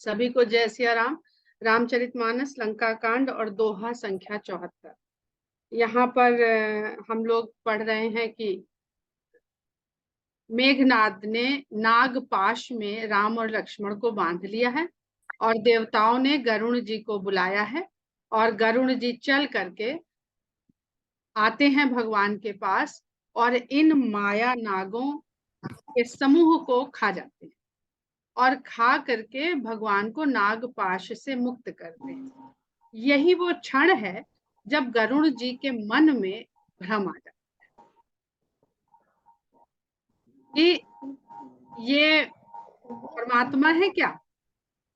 सभी को जय सिया राम। रामचरितमानस लंका कांड और दोहा संख्या 74। यहाँ पर हम लोग पढ़ रहे हैं कि मेघनाद ने नागपाश में राम और लक्ष्मण को बांध लिया है और देवताओं ने गरुण जी को बुलाया है और गरुण जी चल करके आते हैं भगवान के पास और इन माया नागों के समूह को खा जाते हैं और खा करके भगवान को नागपाश से मुक्त करते हैं। यही वो क्षण है जब गरुड़ जी के मन में भ्रम आ जाता कि ये परमात्मा है क्या,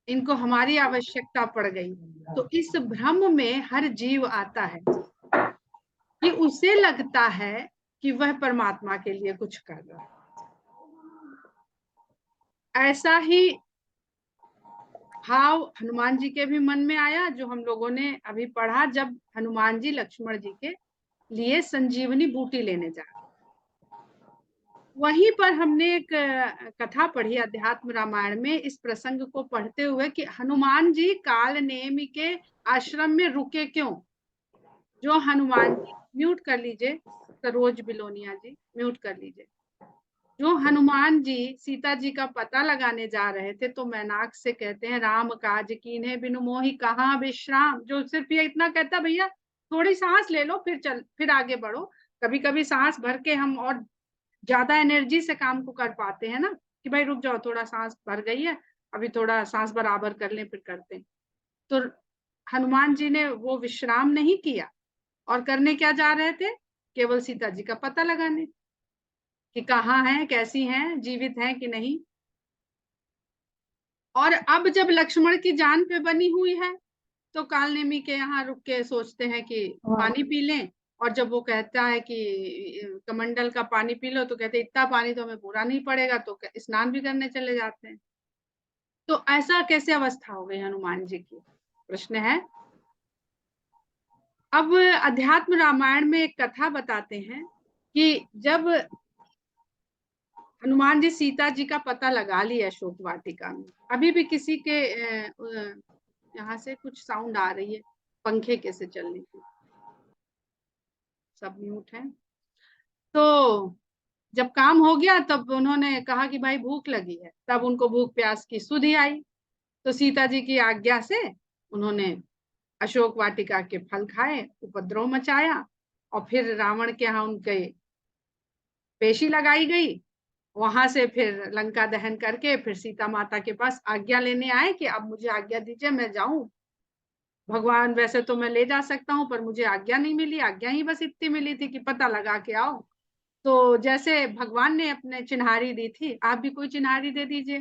इनको हमारी आवश्यकता पड़ गई। तो इस भ्रम में हर जीव आता है कि उसे लगता है कि वह परमात्मा के लिए कुछ कर रहा है। ऐसा ही भाव हनुमान जी के भी मन में आया, जो हम लोगों ने अभी पढ़ा, जब हनुमान जी लक्ष्मण जी के लिए संजीवनी बूटी लेने जा रहे। वहीं पर हमने एक कथा पढ़ी अध्यात्म रामायण में इस प्रसंग को पढ़ते हुए कि हनुमान जी काल नेमि के आश्रम में रुके क्यों। जो हनुमान जी, म्यूट कर लीजिए सरोज बिलोनिया जी, म्यूट कर लीजिए। जो हनुमान जी सीता जी का पता लगाने जा रहे थे तो मैनाक से कहते हैं राम काज कीन्हे बिनु मोहि कहाँ विश्राम। जो सिर्फ ये इतना कहता भैया थोड़ी सांस ले लो फिर आगे बढ़ो। कभी कभी सांस भर के हम और ज्यादा एनर्जी से काम को कर पाते हैं ना, कि भाई रुक जाओ थोड़ा सांस भर गई है, अभी थोड़ा सांस बराबर कर लें फिर करते हैं। तो हनुमान जी ने वो विश्राम नहीं किया और करने क्या जा रहे थे, केवल सीता जी का पता लगाने कि कहाँ है, कैसी हैं, जीवित हैं कि नहीं। और अब जब लक्ष्मण की जान पे बनी हुई है तो कालनेमी के यहाँ रुक के सोचते हैं कि पानी पी लें। और जब वो कहता है कि कमंडल का पानी पी लो तो कहते इतना पानी तो हमें पूरा नहीं पड़ेगा, तो स्नान भी करने चले जाते हैं। तो ऐसा कैसे अवस्था हो गई हनुमान जी की, प्रश्न है। अब अध्यात्म रामायण में एक कथा बताते हैं कि जब हनुमान जी सीता जी का पता लगा लिया अशोक वाटिका में, अभी भी किसी के यहाँ से कुछ साउंड आ रही है पंखे कैसे चलने की, सब म्यूट है। तो जब काम हो गया तब उन्होंने कहा कि भाई भूख लगी है, तब उनको भूख प्यास की सुधि आई। तो सीता जी की आज्ञा से उन्होंने अशोक वाटिका के फल खाए, उपद्रव मचाया और फिर रावण के यहाँ उनके पेशी लगाई गई। वहां से फिर लंका दहन करके फिर सीता माता के पास आज्ञा लेने आए कि अब मुझे आज्ञा दीजिए मैं जाऊं। भगवान वैसे तो मैं ले जा सकता हूँ पर मुझे आज्ञा नहीं मिली, आज्ञा ही बस इतनी मिली थी कि पता लगा के आओ। तो जैसे भगवान ने अपने चिन्हारी दी थी, आप भी कोई चिन्हारी दे दीजिए,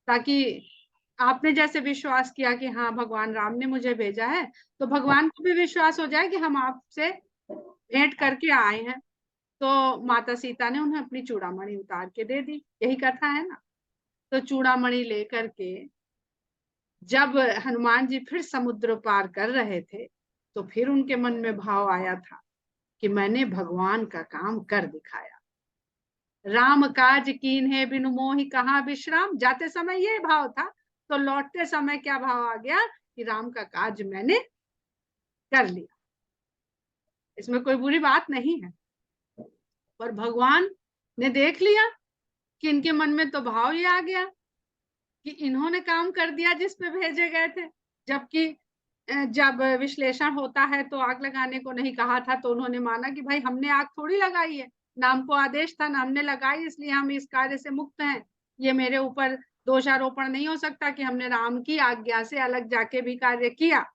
ताकि आपने जैसे विश्वास किया कि हाँ भगवान राम ने मुझे भेजा है, तो भगवान को भी विश्वास हो जाए कि हम आपसे भेंट करके आए हैं। तो माता सीता ने उन्हें अपनी चूड़ामणि उतार के दे दी, यही कथा है ना। तो चूड़ामणि लेकर के जब हनुमान जी फिर समुद्र पार कर रहे थे तो फिर उनके मन में भाव आया था कि मैंने भगवान का काम कर दिखाया। राम काज कीन्हे बिनु मोहि कहाँ विश्राम, जाते समय ये भाव था तो लौटते समय क्या भाव आ गया कि राम का काज मैंने कर लिया। इसमें कोई बुरी बात नहीं है, पर भगवान ने देख लिया कि इनके मन में तो भाव ये आ गया कि इन्होंने काम कर दिया जिस पे भेजे गए थे। जबकि जब विश्लेषण होता है तो आग लगाने को नहीं कहा था, तो उन्होंने माना कि भाई हमने आग थोड़ी लगाई है, नाम को आदेश था ना हमने लगाई, इसलिए हम इस कार्य से मुक्त हैं। ये मेरे ऊपर दोषारोपण नहीं हो सकता कि हमने राम की आज्ञा से अलग जाके भी कार्य किया।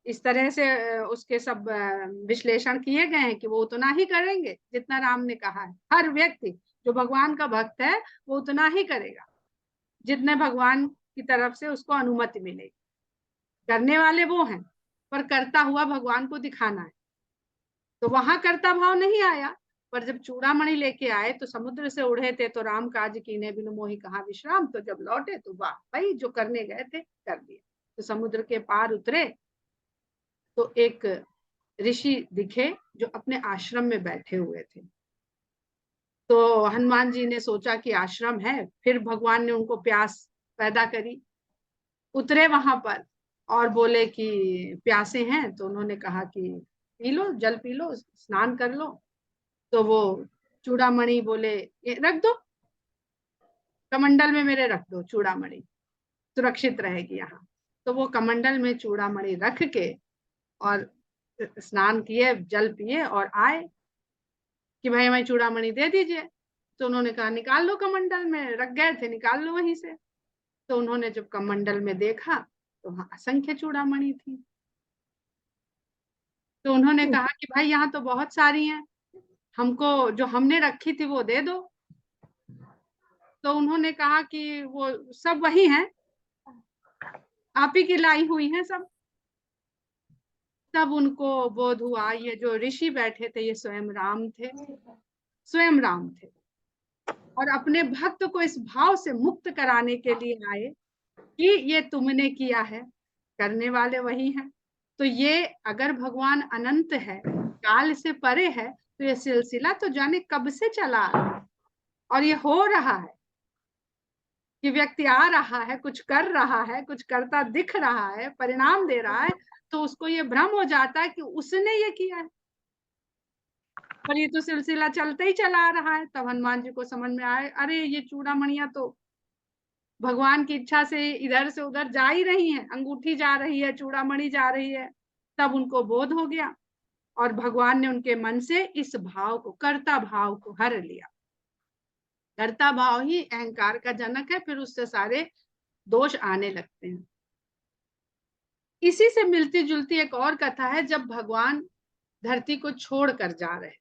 इस तरह से उसके सब विश्लेषण किए गए हैं कि वो उतना ही करेंगे जितना राम ने कहा है। हर व्यक्ति जो भगवान का भक्त है वो उतना ही करेगा जितने भगवान की तरफ से उसको अनुमति मिलेगी। करने वाले वो हैं, पर करता हुआ भगवान को दिखाना है। तो वहां करता भाव नहीं आया, पर जब चूड़ामणि लेके आए तो समुद्र से उड़े थे तो राम काज कीन्हे बिनु मोहि कहाँ विश्राम। तो जब लौटे तो वाह भाई जो करने गए थे कर दिया। तो समुद्र के पार उतरे तो एक ऋषि दिखे जो अपने आश्रम में बैठे हुए थे। तो हनुमान जी ने सोचा कि आश्रम है, फिर भगवान ने उनको प्यास पैदा करी उतरे वहां पर और बोले कि प्यासे हैं, तो उन्होंने कहा कि पी लो, जल पी लो, स्नान कर लो। तो वो चूड़ामणि बोले ये रख दो, कमंडल में मेरे रख दो चूड़ामणि, सुरक्षित रहेगी यहाँ। तो वो कमंडल में चूड़ामणि रख के और स्नान किए, जल पिए और आए कि भाई हमें चूड़ामणि दे दीजिए। तो उन्होंने कहा निकाल लो, कमंडल में रख गए थे, निकाल लो वहीं से। तो उन्होंने जब कमंडल में देखा तो वहां असंख्य चूड़ामणि थी। तो उन्होंने कहा कि भाई यहाँ तो बहुत सारी हैं, हमको जो हमने रखी थी वो दे दो। तो उन्होंने कहा कि वो सब वही हैं, आप ही की लाई हुई हैं सब। तब उनको बोध हुआ ये जो ऋषि बैठे थे ये स्वयं राम थे, स्वयं राम थे, और अपने भक्त को इस भाव से मुक्त कराने के लिए आए कि ये तुमने किया है, करने वाले वही हैं। तो ये अगर भगवान अनंत है, काल से परे है, तो ये सिलसिला तो जाने कब से चला आ रहा है, और ये हो रहा है कि व्यक्ति आ रहा है, कुछ कर रहा है, कुछ करता दिख रहा है, परिणाम दे रहा है, तो उसको ये भ्रम हो जाता है कि उसने ये किया है, पर ये तो सिलसिला चलते ही चला आ रहा है। तब हनुमान जी को समझ में आए, अरे ये चूड़ामणियां तो भगवान की इच्छा से इधर से उधर जा ही रही है, अंगूठी जा रही है, चूड़ामणि जा रही है। तब उनको बोध हो गया और भगवान ने उनके मन से इस भाव को, कर्ता भाव को हर लिया। कर्ता भाव ही अहंकार का जनक है, फिर उससे सारे दोष आने लगते हैं। इसी से मिलती जुलती एक और कथा है, जब भगवान धरती को छोड़ कर जा रहे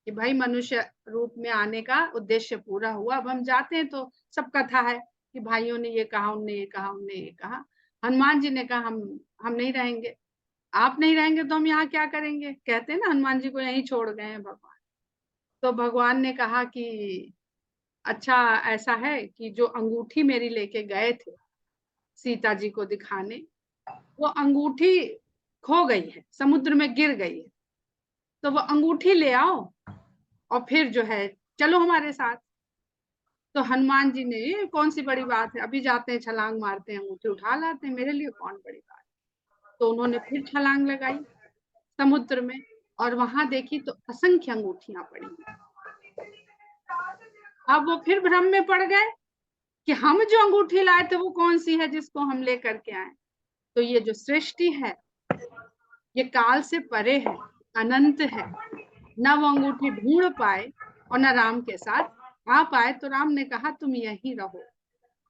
कि भाई मनुष्य रूप में आने का उद्देश्य पूरा हुआ, अब हम जाते हैं। तो सब कथा है कि भाइयों ने ये कहा, उनने ये कहा, उनने ये कहा। हनुमान जी ने कहा हम नहीं रहेंगे, आप नहीं रहेंगे तो हम यहाँ क्या करेंगे, कहते हैं ना हनुमान जी को यहीं छोड़ गए हैं भगवान। तो भगवान ने कहा कि अच्छा ऐसा है कि जो अंगूठी मेरी लेके गए थे सीता जी को दिखाने, वो अंगूठी खो गई है, समुद्र में गिर गई है, तो वो अंगूठी ले आओ और फिर जो है चलो हमारे साथ। तो हनुमान जी ने, ये कौन सी बड़ी बात है, अभी जाते हैं, छलांग मारते हैं, अंगूठी उठा लाते हैं, मेरे लिए कौन बड़ी बात। तो उन्होंने फिर छलांग लगाई समुद्र में, और वहां देखी तो असंख्य अंगूठियां पड़ी। अब वो फिर भ्रम में पड़ गए कि हम जो अंगूठी लाए थे वो कौन सी है जिसको हम लेकर के आए। तो ये जो सृष्टि है ये काल से परे है, अनंत है, न वो अंगूठी ढूंढ पाए और न राम के साथ आ पाए। तो राम ने कहा तुम यहीं रहो,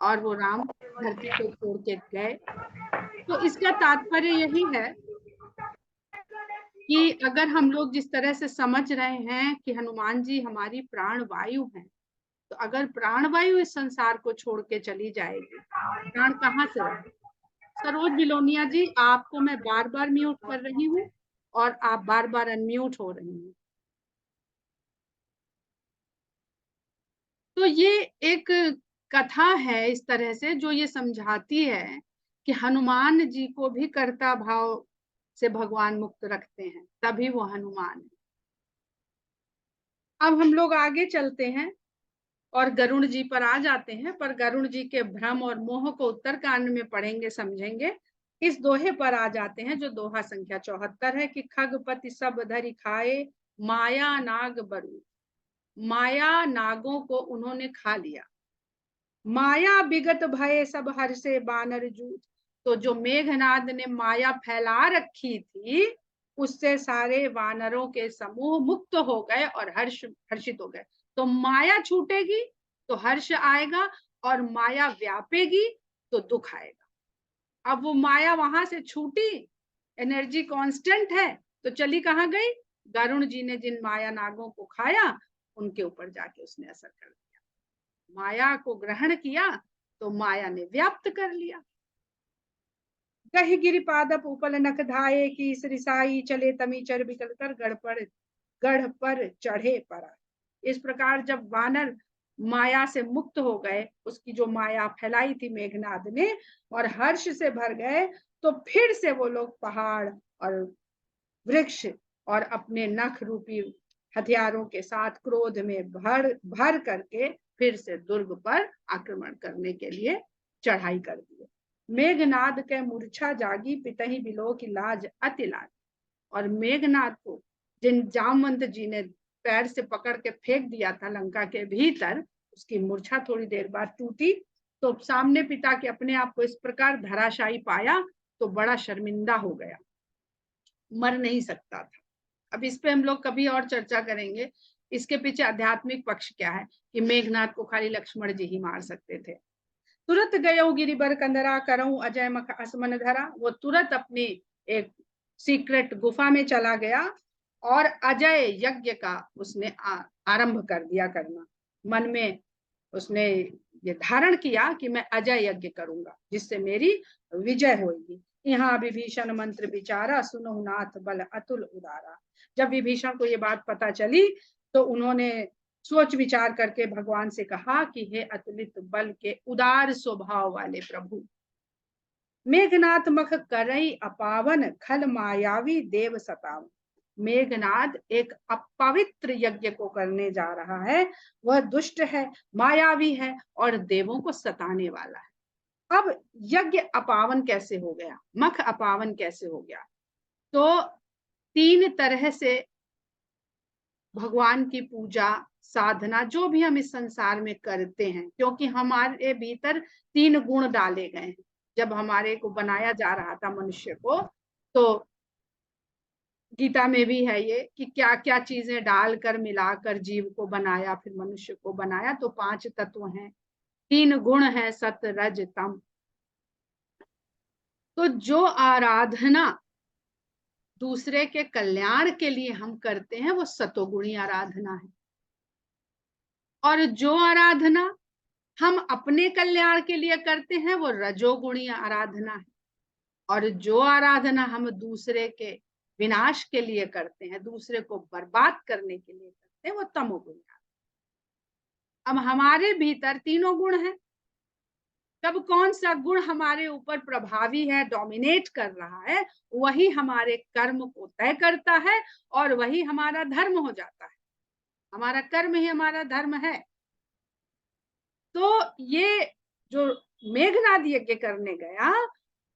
और वो राम धरती को छोड़ के गए। तो इसका तात्पर्य यही है कि अगर हम लोग जिस तरह से समझ रहे हैं कि हनुमान जी हमारी प्राण वायु हैं, तो अगर प्राण वायु इस संसार को छोड़ के चली जाएगी, प्राण कहाँ से रहे। सरोज बिलोनिया जी, आपको मैं बार बार म्यूट कर रही हूँ और आप बार बार अनम्यूट हो रही हैं। तो ये एक कथा है इस तरह से जो ये समझाती है कि हनुमान जी को भी कर्ता भाव से भगवान मुक्त रखते हैं, तभी वो हनुमान है। अब हम लोग आगे चलते हैं और गरुण जी पर आ जाते हैं, पर गरुण जी के भ्रम और मोह को उत्तर कांड में पढ़ेंगे, समझेंगे। इस दोहे पर आ जाते हैं जो दोहा संख्या 74 है कि खगपति सब धरि खाए, माया नाग बरु। माया नागों को उन्होंने खा लिया, माया विगत भय सब हर्षे बानर जूथ। तो जो मेघनाद ने माया फैला रखी थी उससे सारे वानरों के समूह मुक्त हो गए और हर्षित हो गए। तो माया छूटेगी तो हर्ष आएगा, और माया व्यापेगी तो दुख आएगा। अब वो माया वहां से छूटी, एनर्जी कांस्टेंट है, तो चली कहाँ गई, गरुण जी ने जिन माया नागों को खाया उनके ऊपर जाके उसने असर कर दिया। माया को ग्रहण किया तो माया ने व्याप्त कर लिया। गहि गिरि पादप उपल नख धाये की रिसाई, चले तमी चर बिकल कर गढ़ पर चढ़े परा। इस प्रकार जब वानर माया से मुक्त हो गए, उसकी जो माया फैलाई थी मेघनाद ने, और हर्ष से भर गए, तो फिर से वो लोग पहाड़ और वृक्ष और अपने नख रूपी हथियारों के साथ क्रोध में भर करके फिर से दुर्ग पर आक्रमण करने के लिए चढ़ाई कर दिए। मेघनाद के मूर्छा जागी, पितहि बिलो की लाज अति लाज। और मेघनाद को जिन जामवंत जी ने पैर से पकड़ के फेंक दिया था लंका के भीतर, उसकी मूर्छा थोड़ी देर बाद टूटी। तो सामने पिता के अपने आप को इस प्रकार धराशायी पाया तो बड़ा शर्मिंदा हो गया, मर नहीं सकता था। अब इस पे हम लोग कभी और चर्चा करेंगे, इसके पीछे आध्यात्मिक पक्ष क्या है कि मेघनाद को खाली लक्ष्मण जी ही मार सकते थे। तुरंत गयो गिरिबर कंदरा, करऊं अजय मख असमन धरा। वो तुरंत अपनी एक सीक्रेट गुफा में चला गया और अजय यज्ञ का उसने आरंभ कर दिया करना। मन में उसने ये धारण किया कि मैं अजय यज्ञ करूंगा जिससे मेरी विजय होगी। यहाँ विभीषण मंत्र विचारा, सुनो नाथ बल अतुल उदारा। जब विभीषण को ये बात पता चली तो उन्होंने सोच विचार करके भगवान से कहा कि हे अतुलित बल के उदार स्वभाव वाले प्रभु, मेघनाथ मख करई अपावन, खल मायावी देव सतावन। मेघनाद एक अपवित्र यज्ञ को करने जा रहा है, वह दुष्ट है, मायावी है और देवों को सताने वाला है। अब यज्ञ अपावन कैसे हो गया, मख अपावन कैसे हो गया? तो 3 तरह से भगवान की पूजा साधना जो भी हम इस संसार में करते हैं, क्योंकि हमारे भीतर 3 गुण डाले गए हैं। जब हमारे को बनाया जा रहा था मनुष्य को, तो गीता में भी है ये कि क्या क्या चीजें डालकर मिलाकर जीव को बनाया, फिर मनुष्य को बनाया। तो 5 तत्व हैं, 3 गुण हैं, सत रज तम। तो जो आराधना दूसरे के कल्याण के लिए हम करते हैं वो सतोगुणी आराधना है, और जो आराधना हम अपने कल्याण के लिए करते हैं वो रजोगुणी आराधना है, और जो आराधना हम दूसरे के विनाश के लिए करते हैं, दूसरे को बर्बाद करने के लिए करते हैं, वो तमोगुणी। अब हमारे भीतर तीनों गुण हैं, कब कौन सा गुण हमारे ऊपर प्रभावी है, डोमिनेट कर रहा है, वही हमारे कर्म को तय करता है और वही हमारा धर्म हो जाता है। हमारा कर्म ही हमारा धर्म है। तो ये जो मेघनाद यज्ञ करने गया,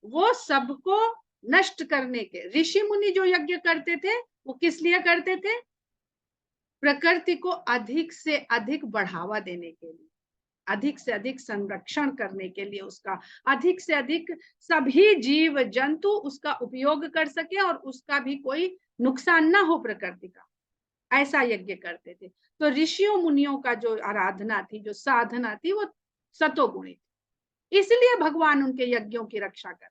वो सबको नष्ट करने के, ऋषि मुनि जो यज्ञ करते थे वो किस लिए करते थे? प्रकृति को अधिक से अधिक बढ़ावा देने के लिए, अधिक से अधिक संरक्षण करने के लिए, उसका अधिक से अधिक सभी जीव जंतु उसका उपयोग कर सके और उसका भी कोई नुकसान ना हो प्रकृति का, ऐसा यज्ञ करते थे। तो ऋषियों मुनियों का जो आराधना थी, जो साधना थी, वो सतोगुणी थी, इसलिए भगवान उनके यज्ञों की रक्षा कर।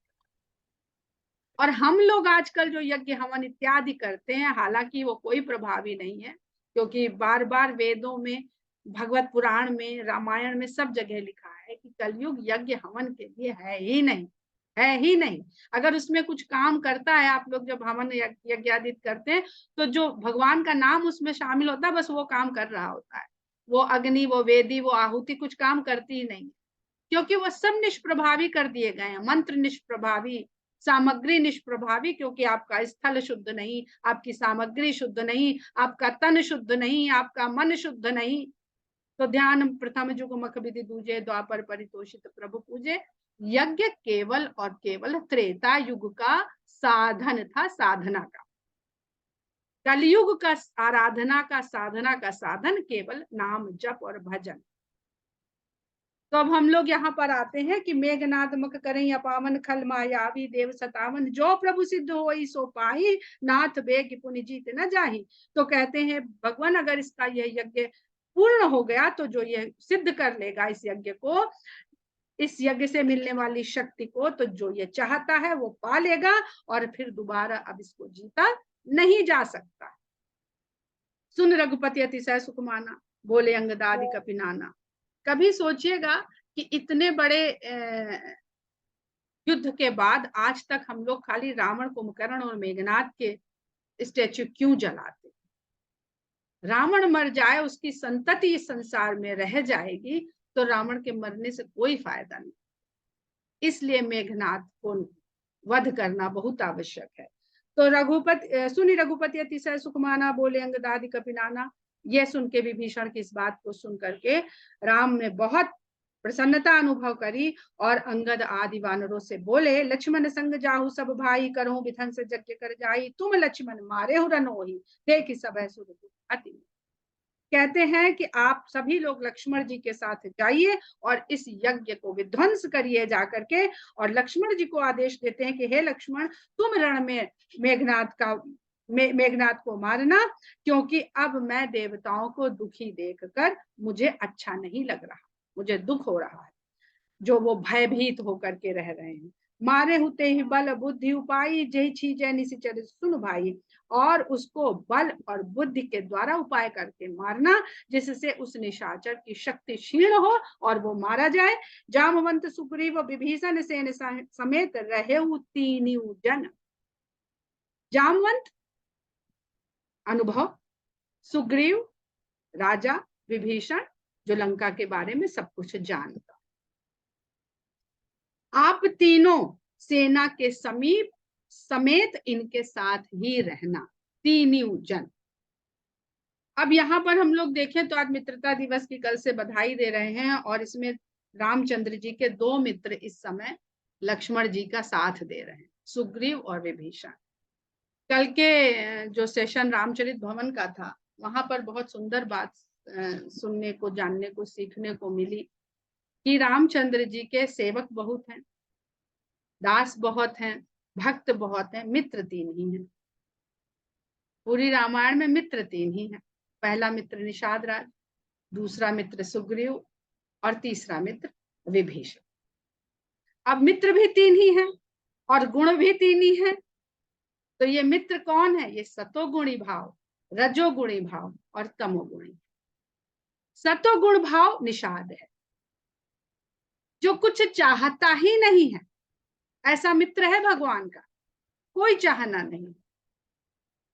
और हम लोग आजकल जो यज्ञ हवन इत्यादि करते हैं, हालांकि वो कोई प्रभावी नहीं है, क्योंकि बार बार वेदों में, भगवत पुराण में, रामायण में सब जगह लिखा है कि कलयुग यज्ञ हवन के लिए है ही नहीं, है ही नहीं। अगर उसमें कुछ काम करता है, आप लोग जब हवन यज्ञ आदि करते हैं तो जो भगवान का नाम उसमें शामिल होता है, बस वो काम कर रहा होता है। वो अग्नि, वो वेदी, वो आहुति कुछ काम करती ही नहीं, क्योंकि वो सब निष्प्रभावी कर दिए गए हैं। मंत्र निष्प्रभावी, सामग्री निष्प्रभावी, क्योंकि आपका स्थल शुद्ध नहीं, आपकी सामग्री शुद्ध नहीं, आपका तन शुद्ध नहीं, आपका मन शुद्ध नहीं। तो ध्यान प्रथम जुग मख विधि दूजे, द्वापर परितोषित प्रभु पूजे। यज्ञ केवल और केवल त्रेता युग का साधन था, साधना का। कलयुग का आराधना का, साधना का साधन केवल नाम जप और भजन। तो अब हम लोग यहाँ पर आते हैं कि मेघनाद मख करें अपावन, खल मायावी देव सतावन। जो प्रभु सिद्ध होई सो पाई, नाथ बेग पुनि जीत न जाही। तो कहते हैं भगवान अगर इसका यह यज्ञ पूर्ण हो गया तो जो ये सिद्ध कर लेगा इस यज्ञ को, इस यज्ञ से मिलने वाली शक्ति को, तो जो ये चाहता है वो पा लेगा और फिर दोबारा अब इसको जीता नहीं जा सकता। सुन रघुपति अतिशय सुख माना, बोले अंगदादि कपि नाना। कभी सोचिएगा कि इतने बड़े युद्ध के बाद आज तक हम लोग खाली रावण, कुंभकर्ण और मेघनाद के स्टैच्यू क्यों जलाते? रावण मर जाए, उसकी संतति इस संसार में रह जाएगी, तो रावण के मरने से कोई फायदा नहीं। इसलिए मेघनाद को वध करना बहुत आवश्यक है। तो रघुपति सुनी रघुपति अतिशय सुख माना, बोले अंगदादि कपि नाना। यह सुन के विभीषण की इस बात को सुन करके राम में बहुत प्रसन्नता अनुभव करी और अंगद आदि वानरों से बोले, लक्ष्मण संग जाहु सब भाई, करो विधंस यज्ञ कर जाई, तुम लक्ष्मण मारे हो रनोही, देख सब है सुर अति। कहते हैं कि आप सभी लोग लक्ष्मण जी के साथ जाइए और इस यज्ञ को विध्वंस करिए जाकर के। और लक्ष्मण जी को आदेश देते हैं कि हे लक्ष्मण, तुम रण में मेघनाथ को मारना, क्योंकि अब मैं देवताओं को दुखी देखकर मुझे अच्छा नहीं लग रहा, मुझे दुख हो रहा है, जो वो भयभीत होकर के रह रहे हैं। मारे होते ही बल बुद्धि उपाय, जय छी जय निशिचर सुन भाई, और उसको बल और बुद्धि के द्वारा उपाय करके मारना, जिससे उस निशाचर की शक्ति क्षीण हो और वो मारा जाए। जामवंत सुग्रीव विभीषण सेन समेत रहे तीनों जन। जामवंत अनुभव, सुग्रीव राजा विभीषण जो लंका के बारे में सब कुछ जानता, आप तीनों सेना के समीप समेत इनके साथ ही रहना, तीनों जन। अब यहाँ पर हम लोग देखें तो आज मित्रता दिवस की कल से बधाई दे रहे हैं, और इसमें रामचंद्र जी के दो मित्र इस समय लक्ष्मण जी का साथ दे रहे हैं, सुग्रीव और विभीषण। कल के जो सेशन रामचरित भवन का था, वहां पर बहुत सुंदर बात सुनने को, जानने को, सीखने को मिली कि रामचंद्र जी के सेवक बहुत हैं, दास बहुत हैं, भक्त बहुत हैं, मित्र तीन ही हैं। पूरी रामायण में मित्र तीन ही हैं। पहला मित्र निषाद राज, दूसरा मित्र सुग्रीव और तीसरा मित्र विभीषण। अब मित्र भी तीन ही हैं और गुण भी तीन ही हैं। तो ये मित्र कौन है? ये सतोगुणी भाव, रजोगुणी भाव और तमोगुणी। सतोगुण भाव निषाद है, जो कुछ चाहता ही नहीं है, ऐसा मित्र है भगवान का, कोई चाहना नहीं।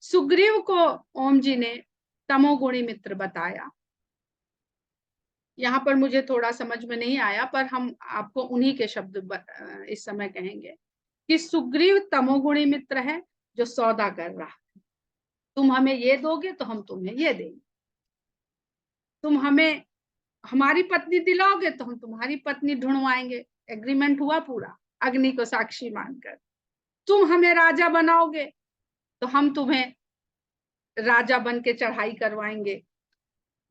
सुग्रीव को ओम जी ने तमोगुणी मित्र बताया। यहाँ पर मुझे थोड़ा समझ में नहीं आया, पर हम आपको उन्हीं के शब्द इस समय कहेंगे कि सुग्रीव तमोगुणी मित्र है, जो सौदा कर रहा है। तुम हमें ये दोगे तो हम तुम्हें ये देंगे, तुम हमें हमारी पत्नी दिलाओगे तो हम तुम्हारी पत्नी ढूंढवाएंगे। एग्रीमेंट हुआ पूरा, अग्नि को साक्षी मानकर। तुम हमें राजा बनाओगे तो हम तुम्हें राजा बन के चढ़ाई करवाएंगे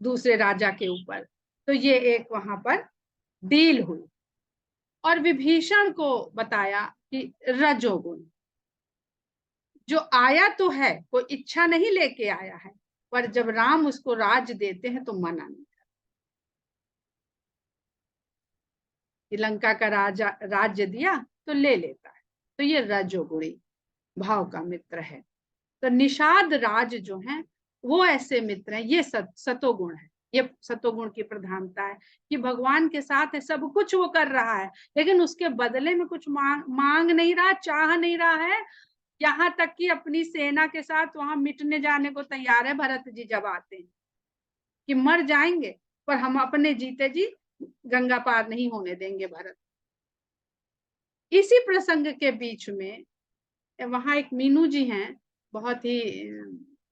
दूसरे राजा के ऊपर। तो ये एक वहां पर डील हुई। और विभीषण को बताया कि रजोगुण, जो आया तो है, कोई इच्छा नहीं लेके आया है, पर जब राम उसको राज देते हैं तो मना नहीं करता। लंका का राजा राज्य दिया तो ले लेता है, तो ये रजोगुणी भाव का मित्र है। तो निषाद राज जो है वो ऐसे मित्र हैं, ये सतोगुण है। ये सतोगुण की प्रधानता है कि भगवान के साथ है, सब कुछ वो कर रहा है, लेकिन उसके बदले में कुछ मांग नहीं रहा, चाह नहीं रहा है। यहाँ तक कि अपनी सेना के साथ वहां मिटने जाने को तैयार है भरत जी जब आते हैं, कि मर जाएंगे पर हम अपने जीते जी गंगा पार नहीं होने देंगे भरत। इसी प्रसंग के बीच में वहां एक मीनू जी हैं, बहुत ही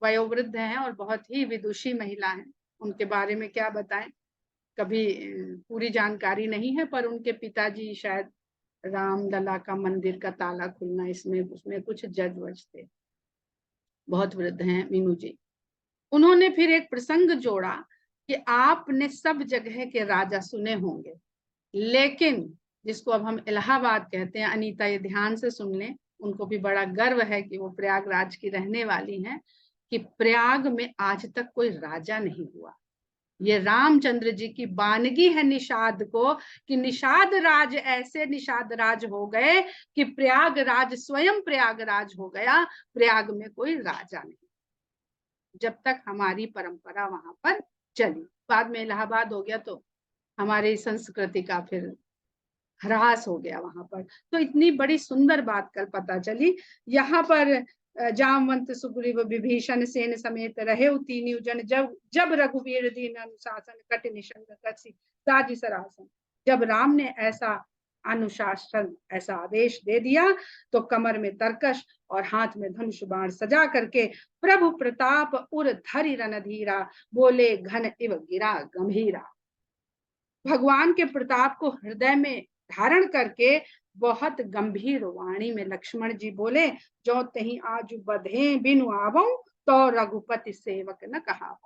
वयोवृद्ध हैं और बहुत ही विदुषी महिला हैं। उनके बारे में क्या बताएं, कभी पूरी जानकारी नहीं है, पर उनके पिताजी शायद रामलला का मंदिर का ताला खुलना, इसमें उसमें कुछ जज वज थे, बहुत वृद्ध हैं मीनू जी। उन्होंने फिर एक प्रसंग जोड़ा कि आपने सब जगह के राजा सुने होंगे, लेकिन जिसको अब हम इलाहाबाद कहते हैं, अनीता ये ध्यान से सुन लें, उनको भी बड़ा गर्व है कि वो प्रयागराज की रहने वाली हैं, कि प्रयाग में आज तक कोई राजा नहीं हुआ। ये रामचंद्र जी की बानगी है निषाद को, कि निषाद राज ऐसे निषाद राज हो गए कि प्रयागराज स्वयं प्रयागराज हो गया, प्रयाग में कोई राजा नहीं, जब तक हमारी परंपरा वहां पर चली। बाद में इलाहाबाद हो गया तो हमारी संस्कृति का फिर ह्रास हो गया वहां पर। तो इतनी बड़ी सुंदर बात कल पता चली। यहाँ पर जामवंत सुग्रीव विभीषण सेन समेत रहे तीनों जन, जब जब रघुवीर दीन अनुशासन कट निषंग कसी साजी सरासन। जब राम ने ऐसा अनुशासन, ऐसा आदेश दे दिया, तो कमर में तरकश और हाथ में धनुष बाण सजा करके प्रभु प्रताप उर धरि रणधीरा, बोले घन इव गिरा गंभीरा। भगवान के प्रताप को हृदय में धारण करके बहुत गंभीर वाणी में लक्ष्मण जी बोले, जो तही आज बधे बिनु आवऊं तो रघुपति सेवक न कहा।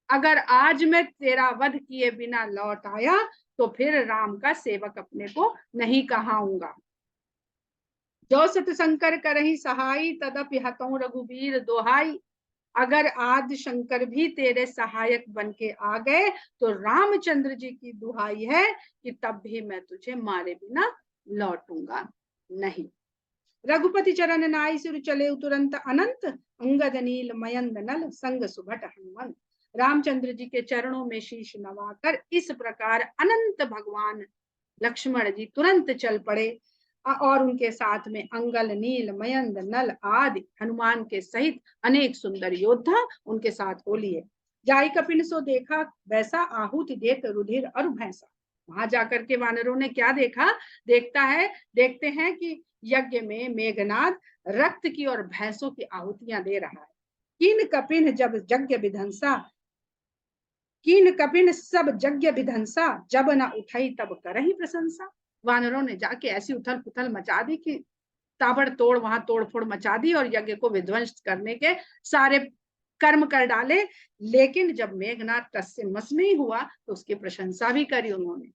अगर आज मैं तेरा वध किए बिना लौट आया तो फिर राम का सेवक अपने को नहीं कहाऊंगा। जो सत शंकर करही सहाई तदपि हतौ रघुबीर दोहाई। अगर आदि शंकर भी तेरे सहायक बन के आ गए तो रामचंद्र जी की दुहाई है कि तब भी मैं तुझे मारे बिना लौटूंगा नहीं। रघुपति चरण नाई सिर चले तुरंत अनंत, अंगद नील मयंद नल संग सुभट हनुमंत। रामचंद्र जी के चरणों में शीश नवाकर इस प्रकार अनंत भगवान लक्ष्मण जी तुरंत चल पड़े और उनके साथ में अंगल नील मयंद नल आदि हनुमान के सहित अनेक सुंदर योद्धा उनके साथ हो लिए। जाई कपिन सो देखा वैसा, आहुति देत रुधिर और भैंसा। वहां जाकर के वानरों ने क्या देखा, देखते हैं कि यज्ञ में मेघनाद रक्त की और भैंसों की आहुतियां दे रहा है। किन कपिन जब यज्ञ विधंसा, किन कपिन सब यज्ञ विधंसा, जब न उठाई तब करही प्रशंसा। वानरों ने जाके ऐसी उथल पुथल मचा दी कि ताबड़तोड़ वहां तोड़फोड़ मचा दी और यज्ञ को विध्वंस करने के सारे कर्म कर डाले। लेकिन जब मेघनाथ टस से मस नहीं हुआ तो उसकी प्रशंसा भी करी उन्होंने।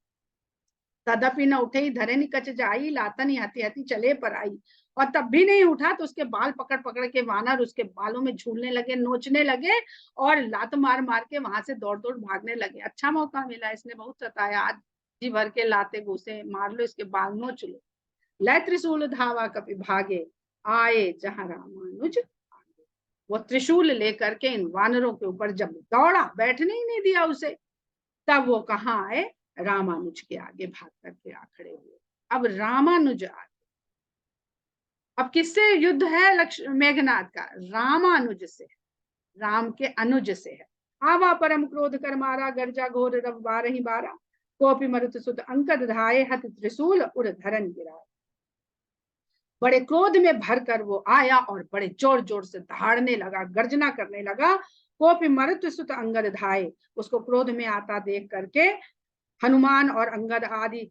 तदपि न उठे धरे निकच जाई, लातन हती हती चले पर आई। और तब भी नहीं उठा तो उसके बाल पकड़ पकड़ के वानर उसके बालों में झूलने लगे, नोचने लगे और लात मार मार के वहां से दौड़ दौड़ भागने लगे। अच्छा मौका मिला, इसने बहुत सताया, आज जी भर के लाते घूसे मार लो, इसके बाल नोच लो। लय त्रिशूल धावा कपि भागे, आए जहां रामानुज आगे। वो त्रिशूल लेकर के इन वानरों के ऊपर जब दौड़ा, बैठने ही नहीं दिया उसे, तब वो कहाँ आए, रामानुज के आगे भाग करके आ खड़े हुए। अब रामानुज आगे, अब किससे युद्ध है मेघनाथ का, रामानुज से, राम के अनुज से है। आवा परम क्रोध कर मारा, गर्जा घोर रव बारही बारा। कोपी मरुत सुत अंकद धाये, हत त्रिशूल उर धरन गिराए। बड़े क्रोध में भरकर वो आया और बड़े जोर जोर से दहाड़ने लगा, गर्जना करने लगा। कोपी मरुत सुत अंगद धाये, उसको क्रोध में आता देख करके हनुमान और अंगद आदि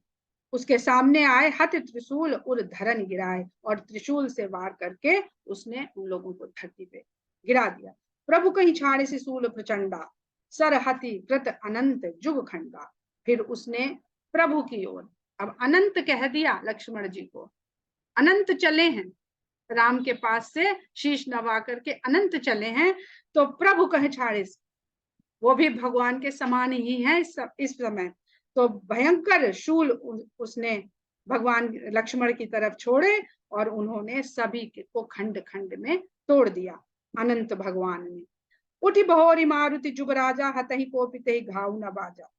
उसके सामने आए। हत त्रिशूल उर धरन गिराए, और त्रिशूल से वार करके उसने उन लोगों को धरती पे गिरा दिया। प्रभु कहीं छाड़े से सूल प्रचंडा, सरहति कृत अनंत जुग खंडा। फिर उसने प्रभु की ओर, अब अनंत कह दिया लक्ष्मण जी को, अनंत चले हैं राम के पास से शीश नवा करके, अनंत चले हैं तो प्रभु कहे छाड़े, वो भी भगवान के समान ही है इस समय। तो भयंकर शूल उसने भगवान लक्ष्मण की तरफ छोड़े और उन्होंने सभी को खंड खंड में तोड़ दिया। अनंत भगवान ने उठी बहोरी मारुति जुब राजा, हतहि कोपित ही घाव न बाजा।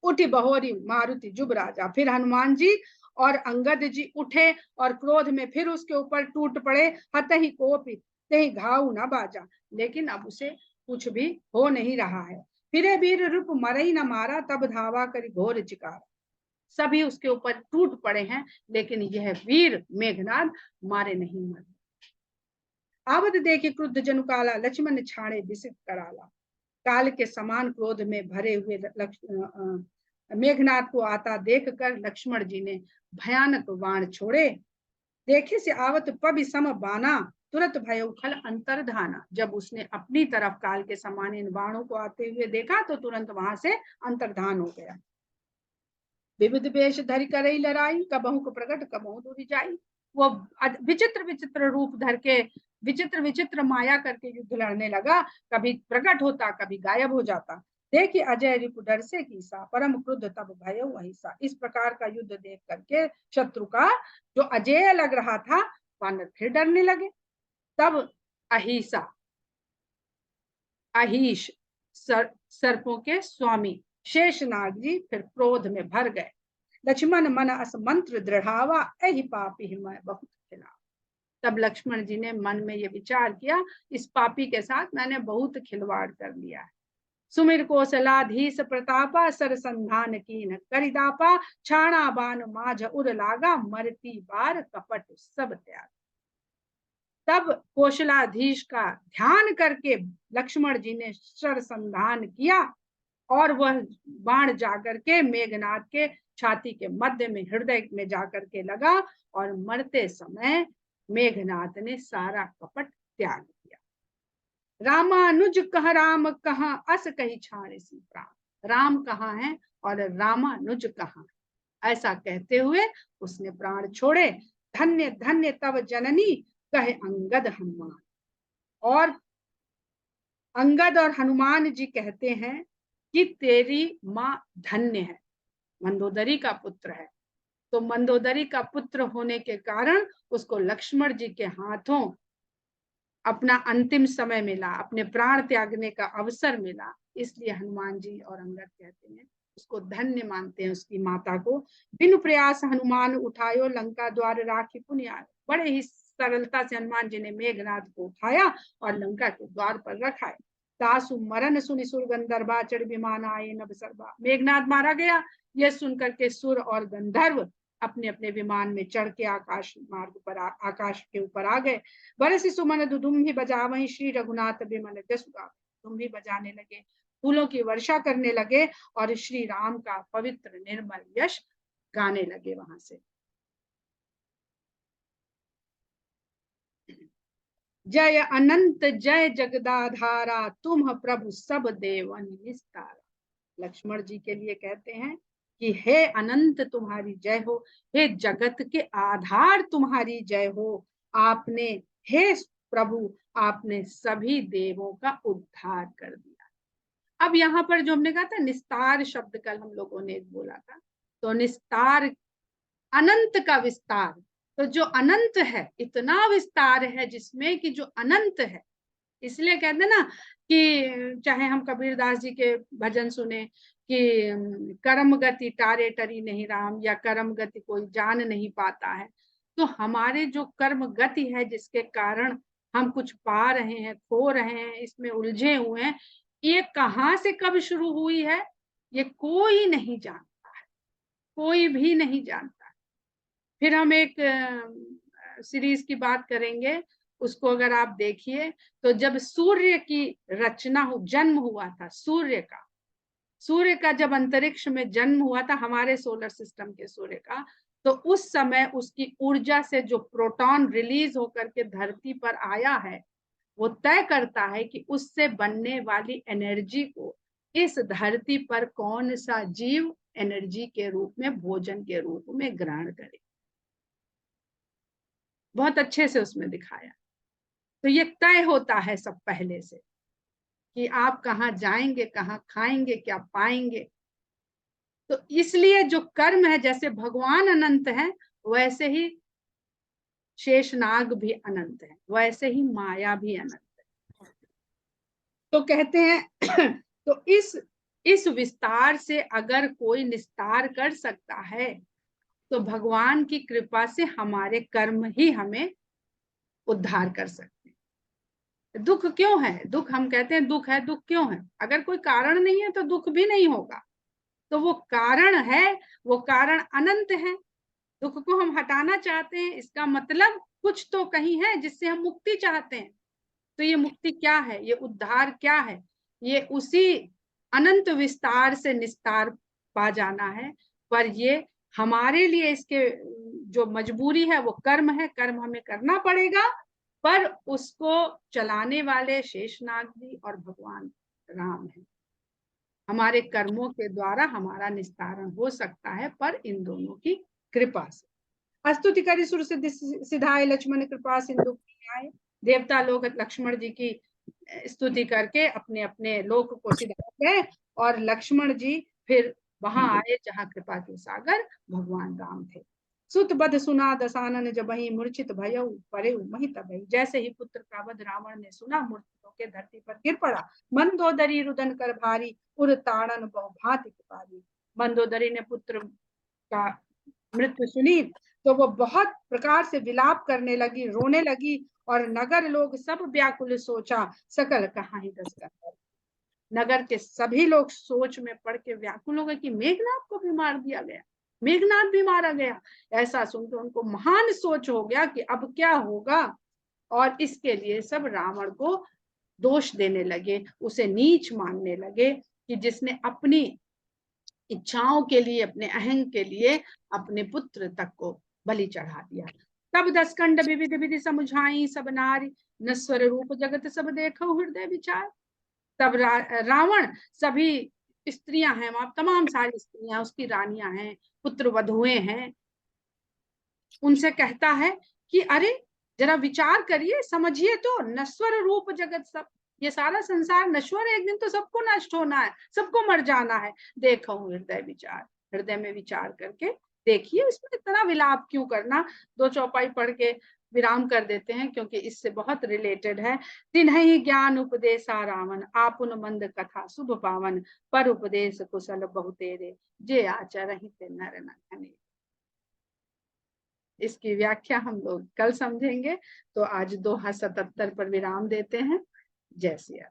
उठी बहोरी मारुति जुब राजा, फिर हनुमान जी और अंगद जी उठे और क्रोध में फिर उसके ऊपर टूट पड़े। हतहि कोपित ते घाव न बाजा, लेकिन अब उसे कुछ भी हो नहीं रहा है। फिरे वीर रूप मरई न मारा, तब धावा करी घोर चिकारा। सभी उसके ऊपर टूट पड़े हैं, लेकिन यह वीर मेघनाद मारे नहीं मरे। आवत देखे क्रुद्ध जनु काला, लक्ष्मण छाड़े विसित कराला। काल के समान क्रोध में भरे हुए मेघनाथ को आता देखकर लक्ष्मण जी ने भयानक बाण छोड़े। देखे से आवत पबि सम बाना, तुरंत भय उखल अंतर्धाना। जब उसने अपनी तरफ काल के समान इन बाणों को आते हुए देखा तो तुरंत वहां से अंतर्धान हो गया। विविध वेश धरि करई लड़ाई, कबहू को प्रकट कबहू दूरी जाई। वो विचित्र विचित्र रूप धर के विचित्र विचित्र माया करके युद्ध लड़ने लगा, कभी प्रकट होता कभी गायब हो जाता। देखिए अजय रिपु डर से कीसा, परम क्रुद्ध तब भय अहिसा। इस प्रकार का युद्ध देख करके शत्रु का जो अजय लग रहा था, वानर फिर डरने लगे। तब अहिसा, अहिश सर्पों के स्वामी शेषनाग जी फिर क्रोध में भर गए। लक्ष्मण मन अस मंत्र दृढ़ावा, एहि पापी मैं बहुत खिलावा। तब लक्ष्मण जी ने मन में ये विचार किया, इस पापी के साथ मैंने बहुत खिलवाड़ कर लिया है। सुमिर कौशलाधीश प्रतापा, सर संधान कीन करिदापा। छाणा बान माझ उर लागा, मरती बार कपट सब त्याग। तब कौशलाधीश का ध्यान करके लक्ष्मण जी ने सर संधान किया और वह बाण जाकर के मेघनाद के छाती के मध्य में, हृदय में जाकर के लगा, और मरते समय मेघनाद ने सारा कपट त्याग दिया। रामानुज कह राम कहाँ, अस कही छाण सी प्राण। राम कहाँ है और रामानुज कहाँ है, ऐसा कहते हुए उसने प्राण छोड़े। धन्य धन्य तव जननी, कहे अंगद हनुमान। और अंगद और हनुमान जी कहते हैं कि तेरी माँ धन्य है, मंदोदरी का पुत्र है। तो मंदोदरी का पुत्र होने के कारण उसको लक्ष्मण जी के हाथों अपना अंतिम समय मिला, अपने प्राण त्यागने का अवसर मिला, इसलिए हनुमान जी और अंगद कहते हैं, उसको धन्य मानते हैं उसकी माता को। बिनु प्रयास हनुमान उठायो, लंका द्वार राखी पुनिया। बड़े ही सरलता से हनुमान जी ने मेघनाद को उठाया और लंका के द्वार पर रखा। दासु मरण सुनि सुर गंधर्वा, चढ़ विमान आए नभ सर्वा। मेघनाद मारा गया, यह सुनकर के सुर और गंधर्व अपने अपने विमान में चढ़ के आकाश मार्ग पर आकाश के ऊपर आ गए। बरसी सुमन दुदुम्हि बजावहि, श्री रघुनाथ बिमल जसु गावै। दुम्हि बजाने लगे, फूलों की वर्षा करने लगे और श्री राम का पवित्र निर्मल यश गाने लगे वहां से। जय अनंत जय जगदाधारा, तुम प्रभु सब देवन निस्तारा। लक्ष्मण जी के लिए कहते हैं कि हे अनंत तुम्हारी जय हो, हे जगत के आधार तुम्हारी जय हो। आपने, हे प्रभु, आपने सभी देवों का उद्धार कर दिया। अब यहाँ पर जो हमने कहा था निस्तार शब्द, कल हम लोगों ने बोला था, तो निस्तार अनंत का विस्तार। तो जो अनंत है, इतना विस्तार है जिसमें कि जो अनंत है, इसलिए कहते हैं ना कि चाहे हम कबीरदास जी के भजन सुने कि कर्म गति टारे टरी नहीं राम, या कर्म गति कोई जान नहीं पाता है। तो हमारे जो कर्म गति है, जिसके कारण हम कुछ पा रहे हैं, खो रहे हैं, इसमें उलझे हुए हैं, ये कहाँ से कब शुरू हुई है, ये कोई नहीं जानता है, कोई भी नहीं जानता। फिर हम एक सीरीज की बात करेंगे, उसको अगर आप देखिए, तो जब सूर्य की रचना जन्म हुआ था, सूर्य का जब अंतरिक्ष में जन्म हुआ था, हमारे सोलर सिस्टम के सूर्य का, तो उस समय उसकी ऊर्जा से जो प्रोटॉन रिलीज होकर के धरती पर आया है, वो तय करता है कि उससे बनने वाली एनर्जी को इस धरती पर कौन सा जीव एनर्जी के रूप में, भोजन के रूप में ग्रहण करे। बहुत अच्छे से उसमें दिखाया। तो ये तय होता है सब पहले से कि आप कहाँ जाएंगे, कहाँ खाएंगे, क्या पाएंगे। तो इसलिए जो कर्म है, जैसे भगवान अनंत है, वैसे ही शेषनाग भी अनंत है, वैसे ही माया भी अनंत है। तो कहते हैं तो इस विस्तार से अगर कोई निस्तार कर सकता है, तो भगवान की कृपा से हमारे कर्म ही हमें उद्धार कर सकते हैं। दुख क्यों है, दुख हम कहते हैं दुख है, दुख क्यों है? अगर कोई कारण नहीं है तो दुख भी नहीं होगा। तो वो कारण है, वो कारण अनंत है। दुख को हम हटाना चाहते हैं, इसका मतलब कुछ तो कहीं है जिससे हम मुक्ति चाहते हैं। तो ये मुक्ति क्या है, ये उद्धार क्या है? ये उसी अनंत विस्तार से निस्तार पा जाना है। पर ये हमारे लिए इसके जो मजबूरी है वो कर्म है, कर्म हमें करना पड़ेगा। पर उसको चलाने वाले शेषनाग जी और भगवान राम है। हमारे कर्मों के द्वारा हमारा निस्तारण हो सकता है, पर इन दोनों की कृपा से। अस्तुति करी सुर सिधाए, लक्ष्मण कृपा सिंधु आए। देवता लोग लक्ष्मण जी की स्तुति करके अपने अपने लोक को सिधा गए, और लक्ष्मण जी फिर वहां आए जहां कृपा के सागर भगवान राम थे। सुत बध सुना दसानन जबहि, मूर्छित भयउ परे महि तबहि। जैसे ही पुत्र का वध रावण ने सुना, मूर्छित होकर धरती पर गिर पड़ा। मंदोदरी रुदन कर भारी, उर ताड़न बहु भांति पारी। मंदोदरी ने पुत्र का मृत्यु सुनी तो वो बहुत प्रकार से विलाप करने लगी, रोने लगी, और नगर लोग सब व्याकुल सोचा, सकल कहाँ ही दस कर। नगर के सभी लोग सोच में पड़ के व्याकुल हो गए कि मेघनाद को भी मार दिया गया, मेघनाद भी मारा गया। ऐसा सुनकर उनको महान सोच हो गया कि अब क्या होगा, और इसके लिए सब रावण को दोष देने लगे, उसे नीच मानने लगे। कि जिसने अपनी इच्छाओं के लिए, अपने अहंग के लिए अपने पुत्र तक को बलि चढ़ा दिया। तब 10 खंड विविध विधि समुझाई सब नारी, नश्वर रूप जगत सब देखो हृदय विचार। तब रावण सभी स्त्रियां हैं वहां, तमाम सारी स्त्रियां उसकी रानियां हैं, पुत्र वधुएं हैं, उनसे कहता है कि अरे जरा विचार करिए, समझिए तो, नश्वर रूप जगत सब, ये सारा संसार नश्वर है, एक दिन तो सबको नष्ट होना है, सबको मर जाना है। देखो हृदय विचार, हृदय में विचार करके देखिए, इसमें इतना विलाप क्यों करना। 2 चौपाई पढ़ के विराम कर देते हैं, क्योंकि इससे बहुत रिलेटेड है। तिन्हि ज्ञान उपदेशा रावण, आपुन मंद कथा शुभ पावन, पर उपदेश कुशल बहुतेरे, जे आचरहि ते नर न घने। इसकी व्याख्या हम लोग कल समझेंगे। तो आज दोहा 77 पर विराम देते हैं। जय सिया।